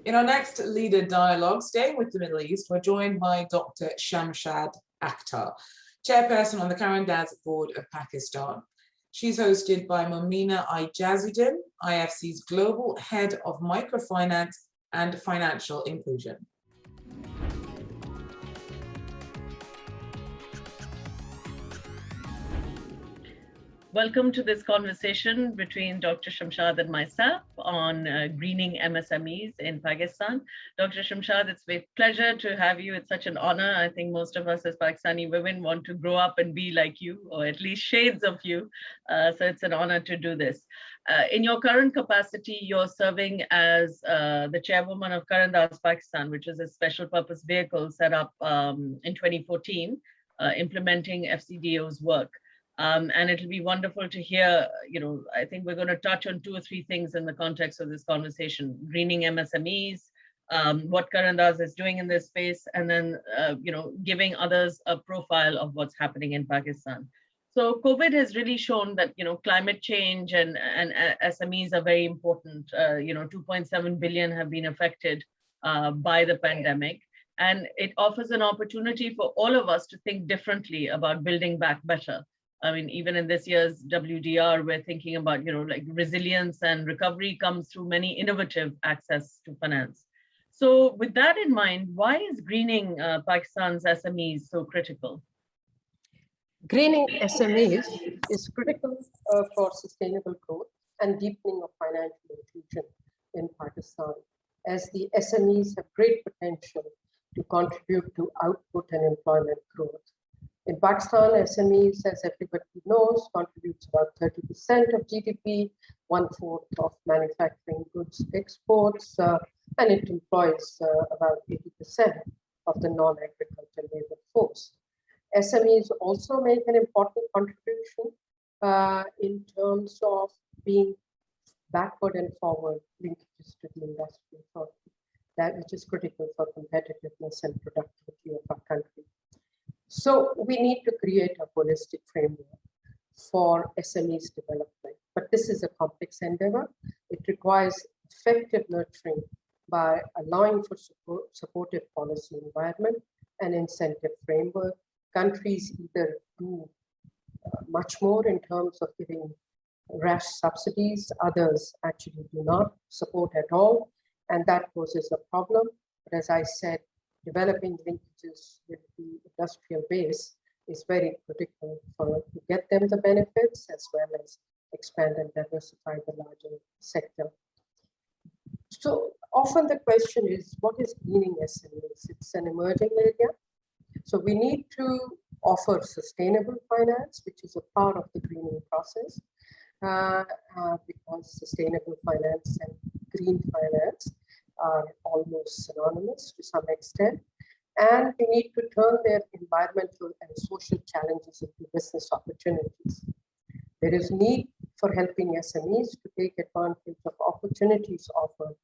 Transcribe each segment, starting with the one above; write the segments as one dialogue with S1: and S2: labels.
S1: In our next Leader Dialogue, staying with the Middle East, we're joined by Dr. Shamshad Akhtar, chairperson on the Current Daz Board of Pakistan. She's hosted by Momina Ijazuddin, IFC's Global Head of Microfinance and Financial Inclusion.
S2: Welcome to this conversation between Dr. Shamshad and myself on greening MSMEs in Pakistan. Dr. Shamshad, it's a pleasure to have you. It's such an honor. I think most of us as Pakistani women want to grow up and be like you, or at least shades of you. So it's an honor to do this. In your current capacity, you're serving as the chairwoman of Current Daz Pakistan, which is a special purpose vehicle set up in 2014, implementing FCDO's work. And it'll be wonderful to hear, I think we're going to touch on 2 or 3 things in the context of this conversation: greening MSMEs, what Current Daz is doing in this space, and then, giving others a profile of what's happening in Pakistan. So COVID has really shown that, climate change and SMEs are very important. 2.7 billion have been affected by the pandemic. And it offers an opportunity for all of us to think differently about building back better. I mean, even in this year's WDR, we're thinking about, resilience and recovery comes through many innovative access to finance. So with that in mind, why is greening Pakistan's SMEs so critical?
S3: Greening SMEs is critical for sustainable growth and deepening of financial inclusion in Pakistan, as the SMEs have great potential to contribute to output and employment growth. In Pakistan, SMEs, as everybody knows, contributes about 30% of GDP, 1/4 of manufacturing goods exports, and it employs about 80% of the non-agricultural labor force. SMEs also make an important contribution in terms of being backward and forward linkages to the industry, which is critical for competitiveness and productivity of our country. So we need to create a holistic framework for SMEs development, but this is a complex endeavor. It requires effective nurturing by allowing for supportive policy environment and incentive framework. Countries either do much more in terms of giving rash subsidies, others actually do not support at all, and that poses a problem. But as I said, developing linkages with the industrial base is very critical to get them the benefits, as well as expand and diversify the larger sector. So often the question is, what is greening SMEs? It's an emerging area. So we need to offer sustainable finance, which is a part of the greening process, because sustainable finance and green finance are almost synonymous to some extent, and we need to turn their environmental and social challenges into business opportunities. There is need for helping SMEs to take advantage of opportunities offered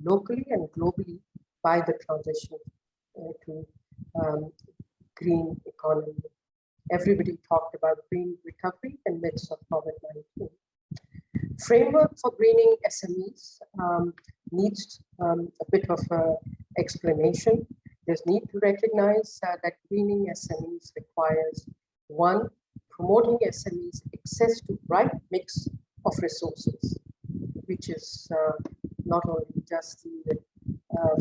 S3: locally and globally by the transition to green economy. Everybody talked about green recovery in midst of COVID-19. Framework for greening SMEs needs a bit of explanation. There's need to recognize that greening SMEs requires, 1, promoting SMEs access to right mix of resources, which is not only just the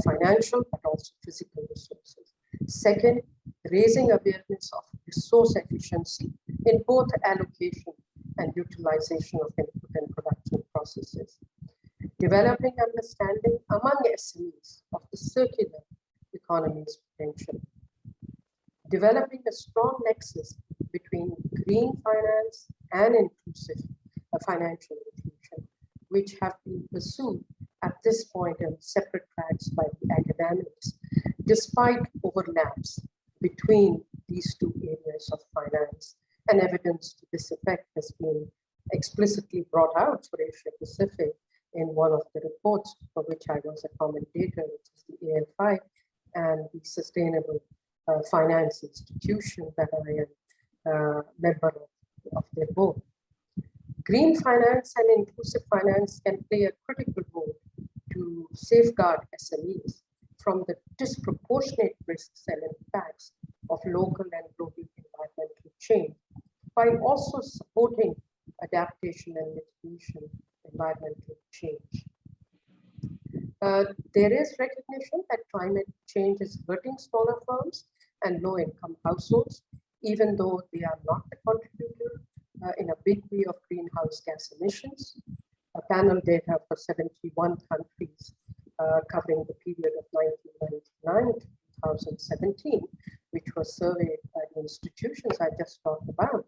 S3: financial, but also physical resources. 2nd, raising awareness of resource efficiency in both allocation and utilization of input and production processes. Developing understanding among SMEs of the circular economy's potential. Developing a strong nexus between green finance and inclusive financial inclusion, which have been pursued at this point in separate tracks by the academics, despite overlaps between these 2 areas of finance. And evidence to this effect has been explicitly brought out for Asia Pacific in one of the reports for which I was a commentator, which is the AFI and the Sustainable Finance Institution that I am a member of their board. Green finance and inclusive finance can play a critical role to to safeguard SMEs from the disproportionate risks and impacts of local and global environmental change, while also supporting adaptation and mitigation of environmental change. There is recognition that climate change is hurting smaller firms and low-income households, even though they are not the contributor in a big way of greenhouse gas emissions. A panel data for 71 countries covering the period of 1999 to 2017, which was surveyed by the institutions I just talked about,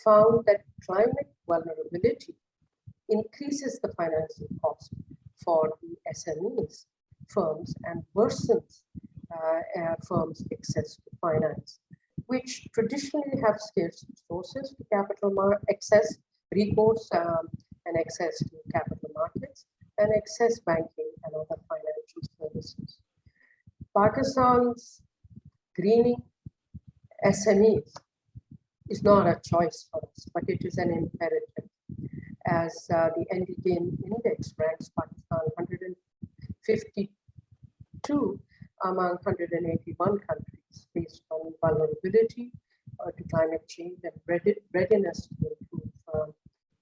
S3: found that climate vulnerability increases the financing cost for the SMEs firms and worsens firms' access to finance, which traditionally have scarce resources to access recourse and access to capital markets and access banking and other financial services. Pakistan's greening SMEs is not a choice for us, but it is an imperative, as the NDGAIN index ranks Pakistan 152 among 181 countries based on vulnerability to climate change and readiness to improve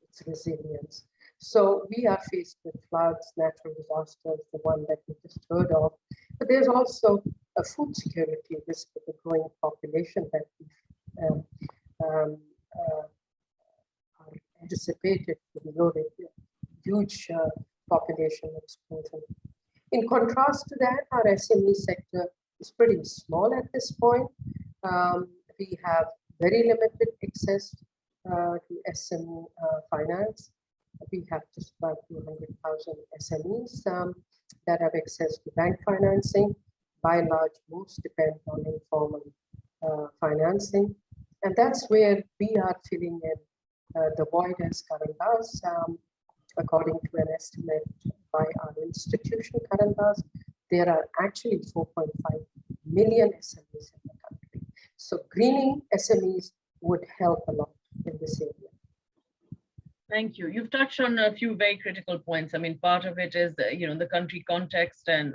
S3: its resilience. So we are faced with floods, natural disasters, the one that we just heard of, but there's also a food security risk with the growing population that we've are anticipated to be loaded with huge population explosion. In contrast to that, our SME sector is pretty small at this point. We have very limited access to SME finance. We have just about 200,000 SMEs that have access to bank financing. By and large, most depend on informal financing. And that's where we are filling in the void as Karandas. According to an estimate by our institution, Karandas, there are actually 4.5 million SMEs in the country. So greening SMEs would help a lot in this area.
S2: Thank you. You've touched on a few very critical points. I mean, part of it is, the country context and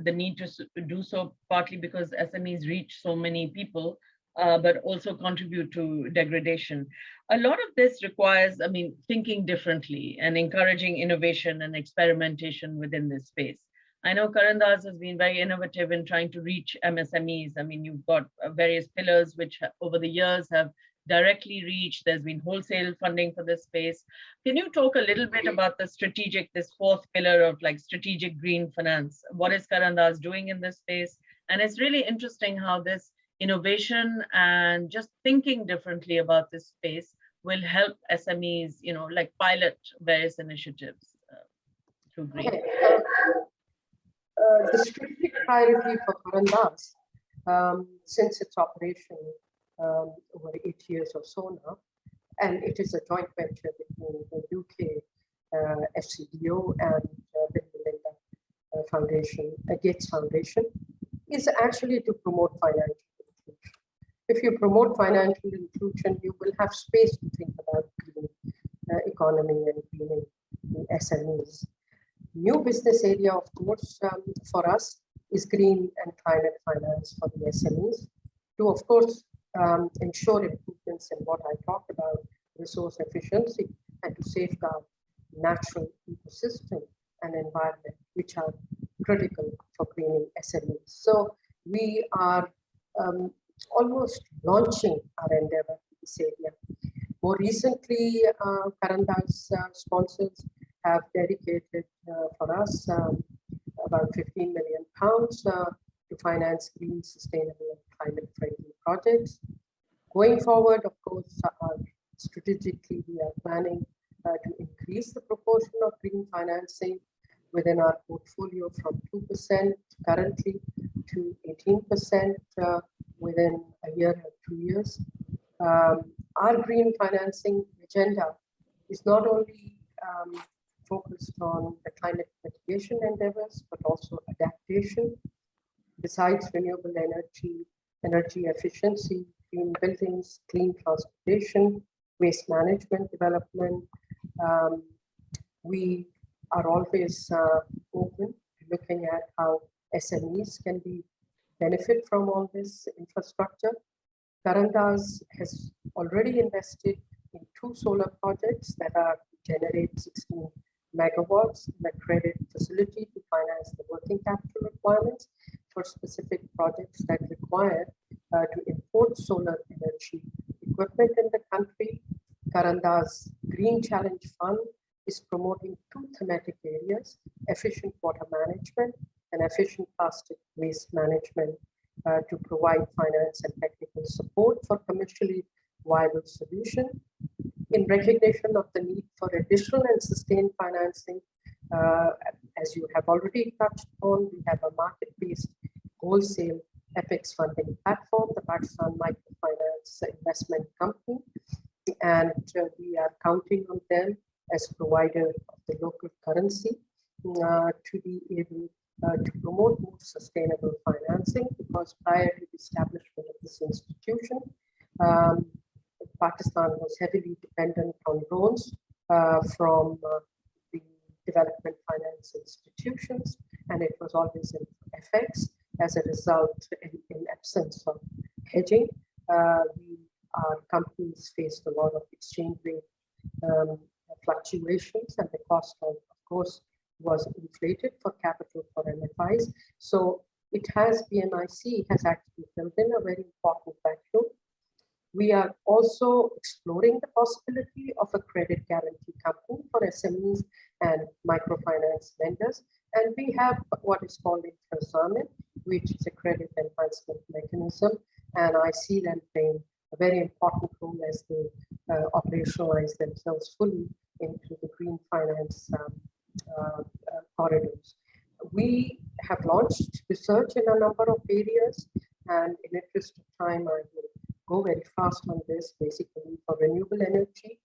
S2: the need to do so, partly because SMEs reach so many people, but also contribute to degradation. A lot of this requires, thinking differently and encouraging innovation and experimentation within this space. I know Karandas has been very innovative in trying to reach MSMEs. I mean, you've got various pillars which over the years have directly reached. There's been wholesale funding for this space. Can you talk a little bit about this fourth pillar of strategic green finance? What is Karandas doing in this space? And it's really interesting how this innovation and just thinking differently about this space will help SMEs, pilot various initiatives through green.
S3: Okay. The strategic priority for Karandas, since its operation over 8 years or so now, and it is a joint venture between the UK FCDO and Bill Melinda Foundation, Gates Foundation, is actually to promote financial inclusion. If you promote financial inclusion, you will have space to think about green economy and greening SMEs. New business area, of course, for us is green and climate finance for the SMEs to, of course, ensure improvements in what I talked about, resource efficiency, and to safeguard natural ecosystem and environment, which are critical for greening SMEs. So we are almost launching our endeavor in this area. More recently, Karandas sponsors have dedicated for us about £15 million to finance green, sustainable, and climate-friendly projects. Going forward, of course, strategically, we are planning to increase the proportion of green financing within our portfolio from 2% currently to 18% within a year or 2 years. Our green financing agenda is not only focused on the climate mitigation endeavors, but also adaptation. Besides renewable energy efficiency, green buildings, clean transportation, waste management development, we are always open to looking at how SMEs can benefit from all this infrastructure. Karandas has already invested in 2 solar projects that are to generate 16 megawatts in a credit facility to finance the working capital requirements for specific projects that require to import solar energy equipment in the country. Karanda's Green Challenge Fund is promoting 2 thematic areas: efficient water management and efficient plastic waste management, to provide finance and technical support for commercially viable solution. In recognition of the need for additional and sustained financing, as you have already touched on, we have a market-based wholesale FX funding platform, the Pakistan Microfinance Investment Company, and we are counting on them as provider of the local currency to be able to promote more sustainable financing, because prior to the establishment of this institution, Pakistan was heavily dependent on loans from the development finance institutions, and it was always in FX. As a result, in absence of hedging, our companies faced a lot of exchange rate fluctuations, and the cost of course, was inflated for capital for MFIs. So BMIC has actually filled in a very important vacuum. We are also exploring the possibility of a credit guarantee company for SMEs and microfinance lenders. And we have what is called Infrazamin, which is a credit enhancement mechanism. And I see them playing a very important role as they operationalize themselves fully into the green finance corridors. We have launched research in a number of areas, and in interest of time, I will go very fast on this, basically for renewable energy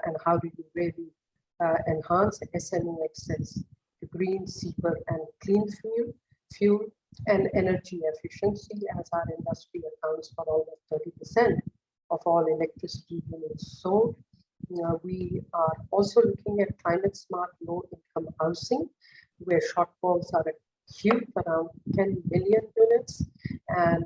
S3: and how do you really enhance SME access to green, cheaper, and clean fuel and energy efficiency, as our industry accounts for almost 30% of all electricity units sold. We are also looking at climate smart low income housing, where shortfalls are huge, around 10 million units. And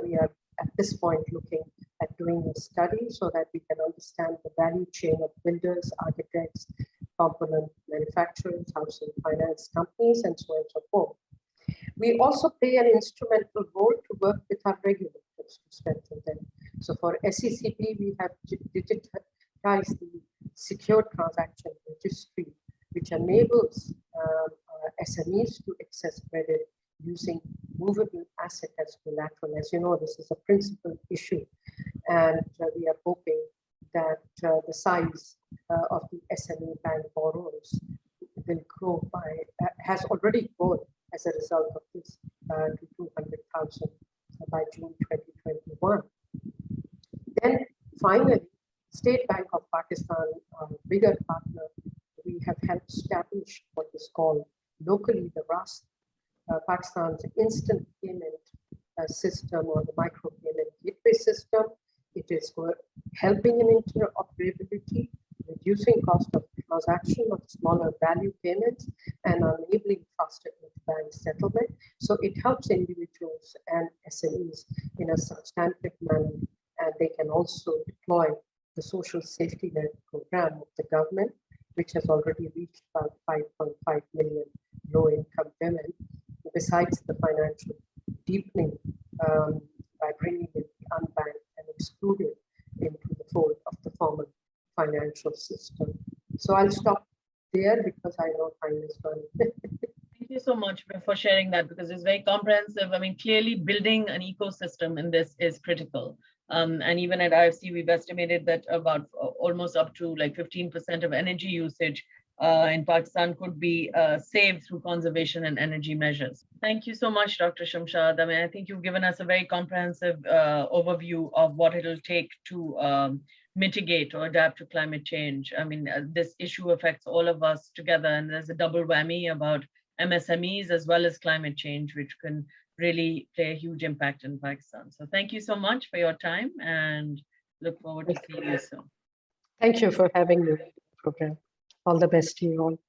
S3: we are at this point looking at doing a study so that we can understand the value chain of builders, architects, component manufacturers, housing finance companies, and so on and so forth. We also play an instrumental role to work with our regulators to strengthen them. So for SECB, we have digitized the secure transaction registry, which enables SMEs to access credit using movable asset as collateral. As you know, this is a principal issue, and we are hoping that the size of the SME bank borrowers will grow has already grown as a result of this to 200,000 by June 2021. Then finally, State Bank of Pakistan, our bigger partner, we have helped establish what is called locally the RAST, Pakistan's instant payment system, or the micro payment gateway system. It is helping in interoperability, reducing cost of transaction of smaller value payments, and enabling faster interbank settlement. So it helps individuals and SMEs in a substantive manner, and they can also deploy the social safety net program of the government, which has already reached about 5.5 million low-income women, besides the financial deepening by bringing in the unbanked and excluded into the fold of the formal financial system. So I'll stop there because I know time is running.
S2: Thank you so much for sharing that, because it's very comprehensive. I mean, clearly building an ecosystem in this is critical. And even at IFC, we've estimated that about almost up to like 15% of energy usage in Pakistan could be saved through conservation and energy measures. Thank you so much, Dr. Shamshad. I mean, I think you've given us a very comprehensive overview of what it'll take to mitigate or adapt to climate change. I mean, this issue affects all of us together, and there's a double whammy about MSMEs as well as climate change, which can really play a huge impact in Pakistan. So thank you so much for your time, and look forward to seeing you soon.
S3: Thank you for having me on the program. All the best to you all.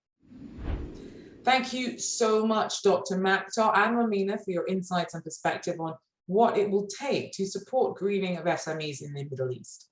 S1: Thank you so much, Dr. Makhtar and Momina, for your insights and perspective on what it will take to support greening of SMEs in the Middle East.